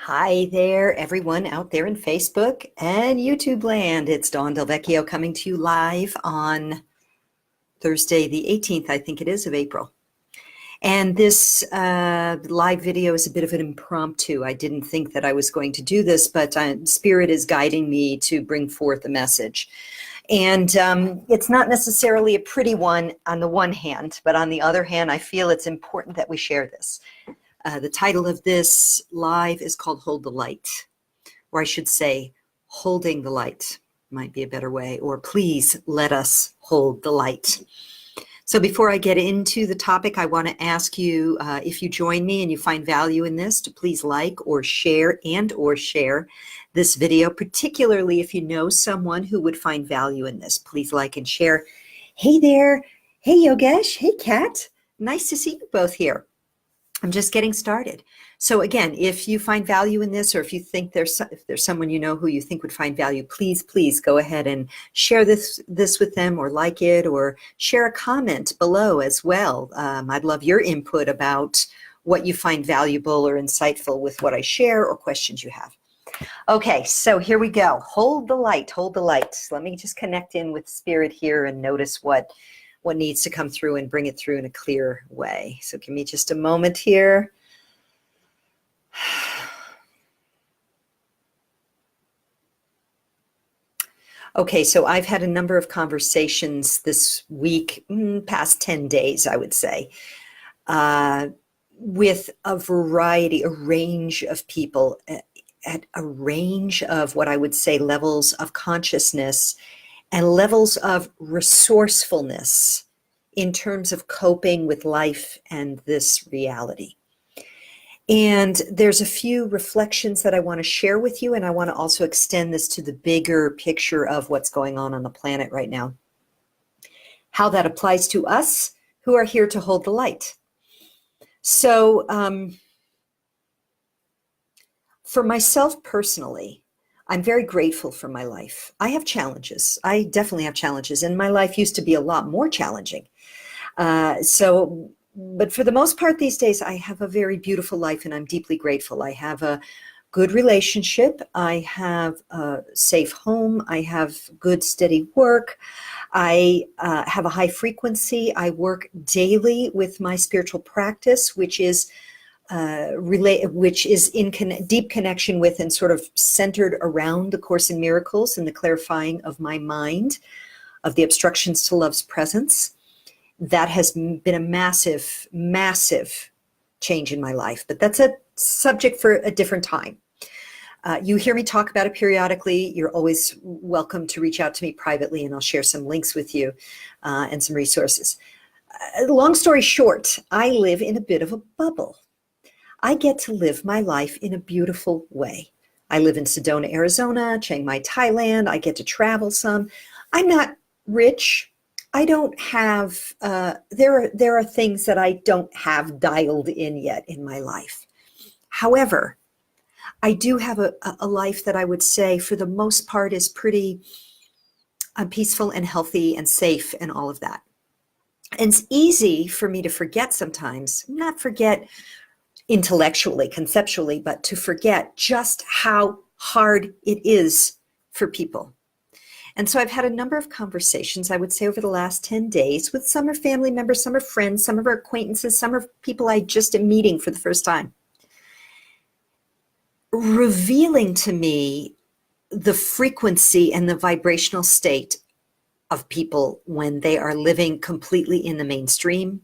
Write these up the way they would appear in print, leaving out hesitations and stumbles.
Hi there, everyone out there in Facebook and YouTube land. It's Dawn Del Vecchio coming to you live on Thursday, the 18th, I think it is, of April. And this live video is a bit of an impromptu. I didn't think that I was going to do this, but Spirit is guiding me to bring forth a message. And it's not necessarily a pretty one on the one hand, but on the other hand, I feel it's important that we share this. The title of this live is called Hold the Light, or I should say, Holding the Light might be a better way, or Please Let Us Hold the Light. So before I get into the topic, I want to ask you, if you join me and you find value in this, to please like or share this video, particularly if you know someone who would find value in this. Please like and share. Hey there. Hey, Yogesh. Hey, Kat. Nice to see you both here. I'm just getting started. So again, if you find value in this, or if you think if there's someone you know who you think would find value, please go ahead and share this with them, or like it, or share a comment below as well. I'd love your input about what you find valuable or insightful with what I share, or questions you have. Okay, so here we go. Hold the light, hold the light. Let me just connect in with Spirit here and notice what needs to come through and bring it through in a clear way. So give me just a moment here. Okay, so I've had a number of conversations this week, past 10 days, I would say, with a range of people at a range of what I would say levels of consciousness and levels of resourcefulness in terms of coping with life and this reality. And there's a few reflections that I want to share with you, and I want to also extend this to the bigger picture of what's going on the planet right now. How that applies to us who are here to hold the light. So for myself personally, I'm very grateful for my life. I have challenges. I definitely have challenges, and my life used to be a lot more challenging. But for the most part these days, I have a very beautiful life, and I'm deeply grateful. I have a good relationship. I have a safe home. I have good, steady work. I have a high frequency. I work daily with my spiritual practice, which is in deep connection with and sort of centered around the Course in Miracles and the clarifying of my mind, of the obstructions to love's presence. That has been a massive, massive change in my life, but that's a subject for a different time. You hear me talk about it periodically. You're always welcome to reach out to me privately, and I'll share some links with you and some resources. Long story short, I live in a bit of a bubble. I get to live my life in a beautiful way. I live in Sedona, Arizona, Chiang Mai, Thailand. I get to travel some. I'm not rich. I don't have, there are things that I don't have dialed in yet in my life. However, I do have a life that I would say for the most part is pretty peaceful and healthy and safe and all of that. And it's easy for me to forget sometimes, not forget intellectually, conceptually, but to forget just how hard it is for people. And so I've had a number of conversations, I would say, over the last 10 days with some are family members, some are friends, some are acquaintances, some are people I just am meeting for the first time, revealing to me the frequency and the vibrational state of people when they are living completely in the mainstream,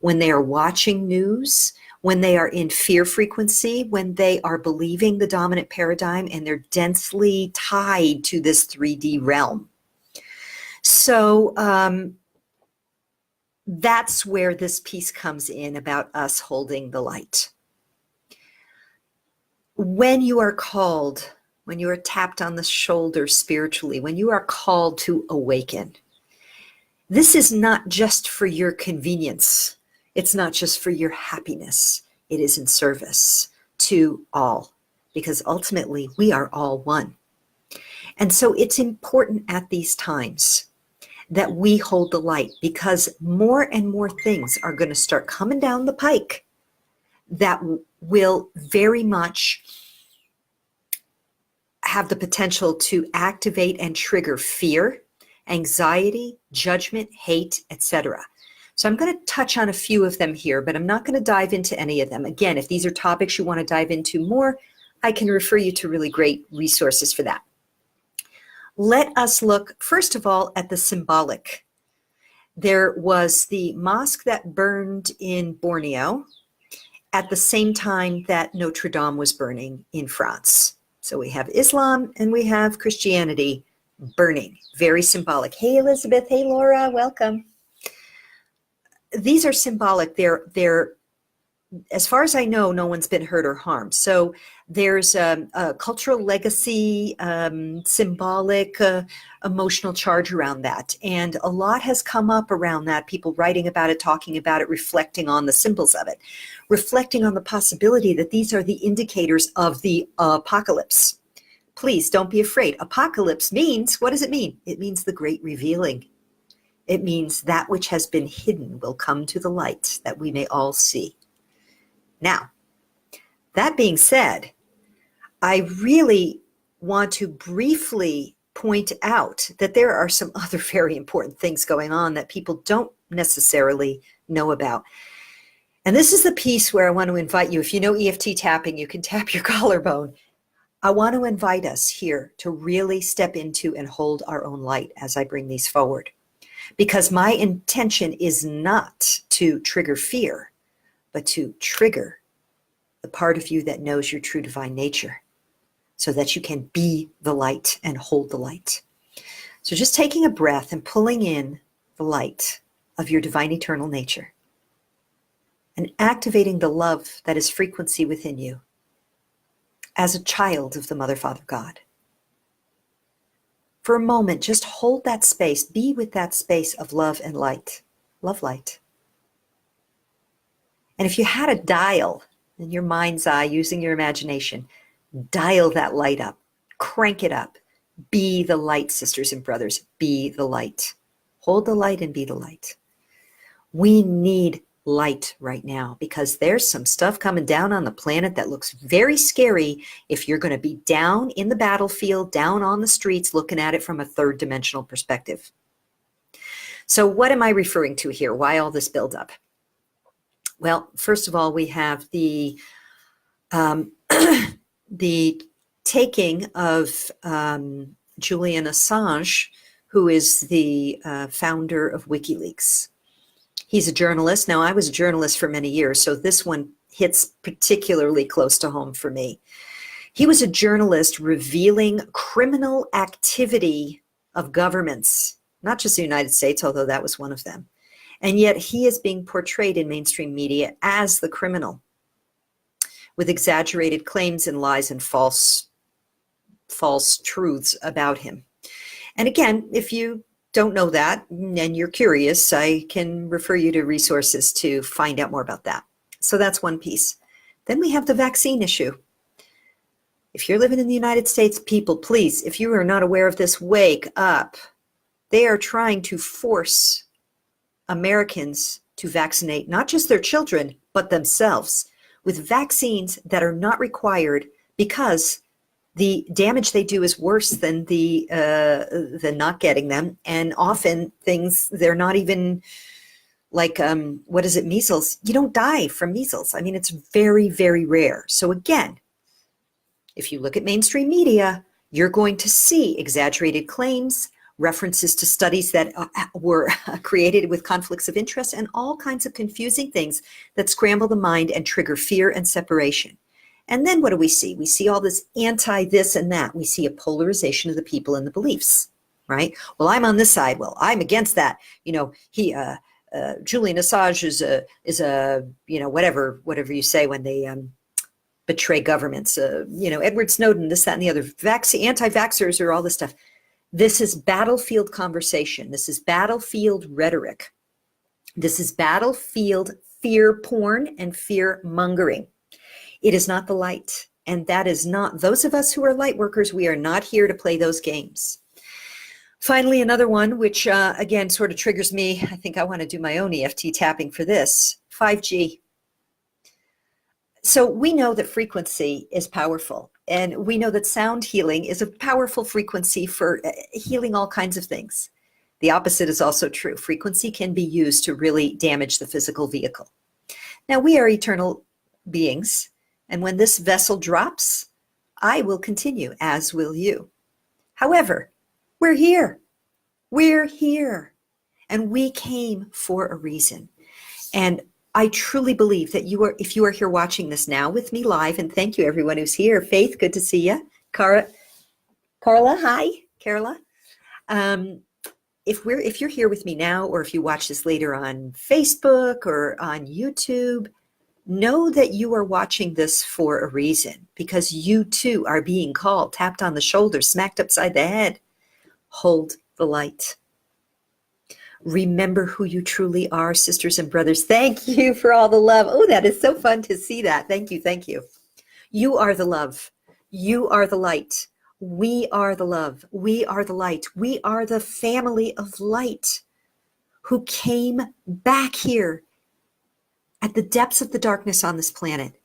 when they are watching news, when they are in fear frequency, when they are believing the dominant paradigm and they're densely tied to this 3D realm. So that's where this piece comes in about us holding the light. When you are called, when you are tapped on the shoulder spiritually, when you are called to awaken, this is not just for your convenience. It's not just for your happiness. It is in service to all, because ultimately we are all one. And so it's important at these times that we hold the light, because more and more things are going to start coming down the pike that will very much have the potential to activate and trigger fear, anxiety, judgment, hate, etc. So I'm going to touch on a few of them here, but I'm not going to dive into any of them. Again, if these are topics you want to dive into more, I can refer you to really great resources for that. Let us look, first of all, at the symbolic. There was the mosque that burned in Borneo at the same time that Notre Dame was burning in France. So we have Islam and we have Christianity burning. Very symbolic. Hey, Elizabeth. Hey, Laura. Welcome. These are symbolic. They're as far as I know, no one's been hurt or harmed. So there's a cultural legacy, symbolic, emotional charge around that. And a lot has come up around that, people writing about it, talking about it, reflecting on the symbols of it, reflecting on the possibility that these are the indicators of the apocalypse. Please don't be afraid. Apocalypse means, what does it mean? It means the great revealing. It means that which has been hidden will come to the light that we may all see. Now, that being said, I really want to briefly point out that there are some other very important things going on that people don't necessarily know about. And this is the piece where I want to invite you. If you know EFT tapping, you can tap your collarbone. I want to invite us here to really step into and hold our own light as I bring these forward. Because my intention is not to trigger fear, but to trigger the part of you that knows your true divine nature so that you can be the light and hold the light. So just taking a breath and pulling in the light of your divine eternal nature and activating the love that is frequency within you as a child of the Mother, Father, God. For a moment, just hold that space, be with that space of love and light, love light. And if you had a dial in your mind's eye, using your imagination, dial that light up, crank it up. Be the light, sisters and brothers, be the light. Hold the light and be the light. We need light right now because there's some stuff coming down on the planet that looks very scary if you're going to be down in the battlefield, down on the streets, looking at it from a third dimensional perspective. So what am I referring to here? Why all this buildup? Well, first of all, we have the the taking of Julian Assange, who is the founder of WikiLeaks. He's a journalist. Now, I was a journalist for many years, so this one hits particularly close to home for me. He was a journalist revealing criminal activity of governments, not just the United States, although that was one of them. And yet he is being portrayed in mainstream media as the criminal with exaggerated claims and lies and false truths about him. And again, if you don't know that and you're curious, I can refer you to resources to find out more about that. So that's one piece. Then we have the vaccine issue. If you're living in the United States, people, please, if you are not aware of this, wake up. They are trying to force Americans to vaccinate not just their children, but themselves with vaccines that are not required because the damage they do is worse than the not getting them. And often things, they're not even like, what is it, measles? You don't die from measles. I mean, it's very, very rare. So again, if you look at mainstream media, you're going to see exaggerated claims, references to studies that were created with conflicts of interest, and all kinds of confusing things that scramble the mind and trigger fear and separation. And then what do we see? We see all this anti-this and that. We see a polarization of the people and the beliefs, right? Well, I'm on this side. Well, I'm against that. You know, Julian Assange is a you know, whatever you say when they betray governments. You know, Edward Snowden, this, that, and the other. Anti-vaxxers or all this stuff. This is battlefield conversation. This is battlefield rhetoric. This is battlefield fear porn and fear mongering. It is not the light. And that is not, those of us who are light workers, we are not here to play those games. Finally, another one, which again, sort of triggers me. I think I want to do my own EFT tapping for this, 5G. So we know that frequency is powerful. And we know that sound healing is a powerful frequency for healing all kinds of things. The opposite is also true. Frequency can be used to really damage the physical vehicle. Now, we are eternal beings, and when this vessel drops, I will continue, as will you. However, we're here. We're here. And we came for a reason. And I truly believe that if you are here watching this now with me live, and thank you everyone who's here. Faith, good to see you. Carla, hi, Carla. If you're here with me now, or if you watch this later on Facebook or on YouTube, know that you are watching this for a reason, because you too are being called, tapped on the shoulder, smacked upside the head. Hold the light. Remember who you truly are, sisters and brothers. Thank you for all the love. Oh, that is so fun to see that. Thank you. Thank you. You are the love. You are the light. We are the love. We are the light. We are the family of light who came back here at the depths of the darkness on this planet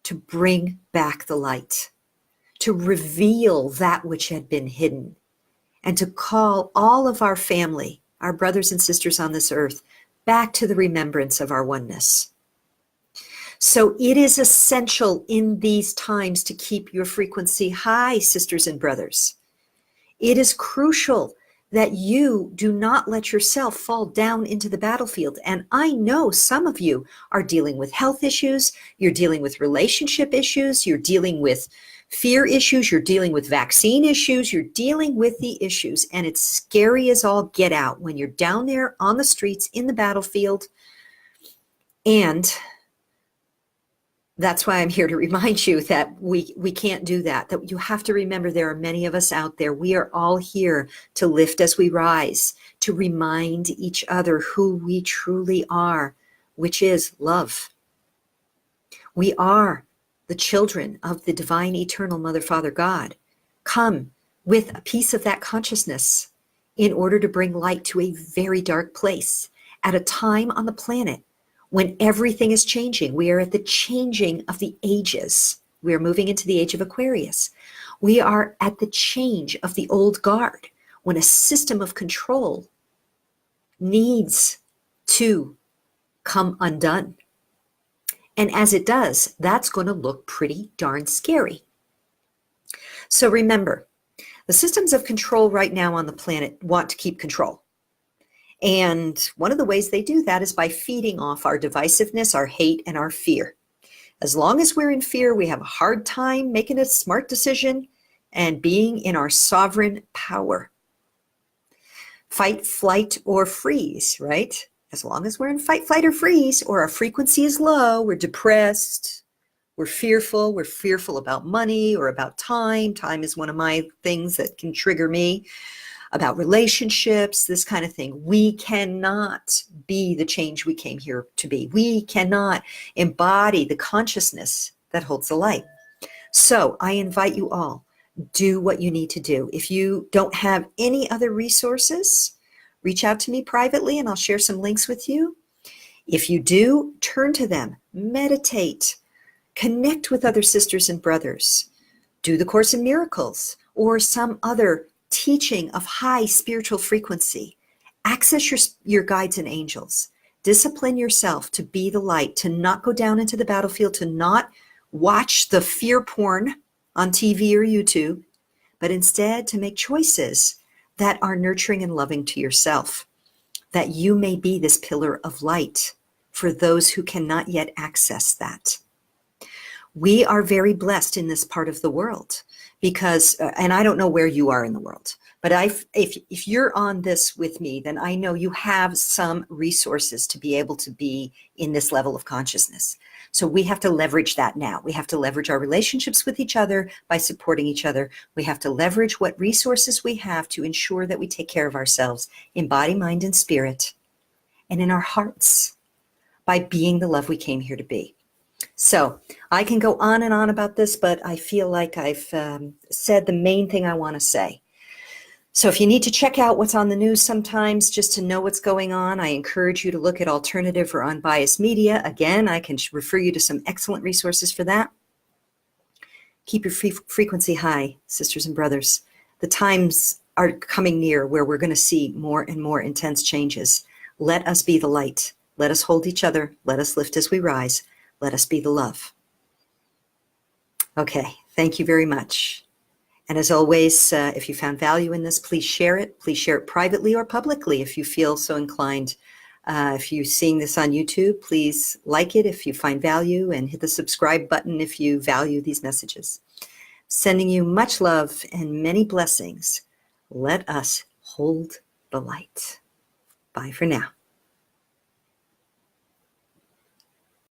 to bring back the light, to reveal that which had been hidden, and to call all of our family, our brothers and sisters on this earth, back to the remembrance of our oneness. So it is essential in these times to keep your frequency high, sisters and brothers. It is crucial that you do not let yourself fall down into the battlefield. And I know some of you are dealing with health issues, you're dealing with relationship issues, you're dealing with fear issues, you're dealing with vaccine issues, you're dealing with the issues, and it's scary as all get out when you're down there on the streets in the battlefield. And that's why I'm here to remind you that we can't do that, that you have to remember there are many of us out there. We are all here to lift as we rise, to remind each other who we truly are, which is love. We are the children of the divine, eternal Mother, Father, God. Come with a piece of that consciousness in order to bring light to a very dark place at a time on the planet when everything is changing. We are at the changing of the ages. We are moving into the age of Aquarius. We are at the change of the old guard, when a system of control needs to come undone. And as it does, that's going to look pretty darn scary. So remember, the systems of control right now on the planet want to keep control. And one of the ways they do that is by feeding off our divisiveness, our hate, and our fear. As long as we're in fear, we have a hard time making a smart decision and being in our sovereign power. Fight, flight, or freeze, right? As long as we're in fight, flight, or freeze, or our frequency is low, we're depressed, we're fearful about money or about time. Time is one of my things that can trigger me. About relationships, this kind of thing. We cannot be the change we came here to be. We cannot embody the consciousness that holds the light. So I invite you all, do what you need to do. If you don't have any other resources, reach out to me privately and I'll share some links with you. If you do, turn to them, meditate, connect with other sisters and brothers, do the Course in Miracles or some other teaching of high spiritual frequency. Access your guides and angels. Discipline yourself to be the light, to not go down into the battlefield, to not watch the fear porn on TV or YouTube, but instead to make choices that are nurturing and loving to yourself, that you may be this pillar of light for those who cannot yet access that. We are very blessed in this part of the world because, and I don't know where you are in the world, but if you're on this with me, then I know you have some resources to be able to be in this level of consciousness. So we have to leverage that now. We have to leverage our relationships with each other by supporting each other. We have to leverage what resources we have to ensure that we take care of ourselves in body, mind, and spirit, and in our hearts by being the love we came here to be. So I can go on and on about this, but I feel like I've said the main thing I want to say. So if you need to check out what's on the news sometimes just to know what's going on, I encourage you to look at alternative or unbiased media. Again, I can refer you to some excellent resources for that. Keep your frequency high, sisters and brothers. The times are coming near where we're going to see more and more intense changes. Let us be the light. Let us hold each other. Let us lift as we rise. Let us be the love. Okay, thank you very much. And as always, if you found value in this, please share it. Please share it privately or publicly if you feel so inclined. If you're seeing this on YouTube, please like it if you find value, and hit the subscribe button if you value these messages. Sending you much love and many blessings. Let us hold the light. Bye for now.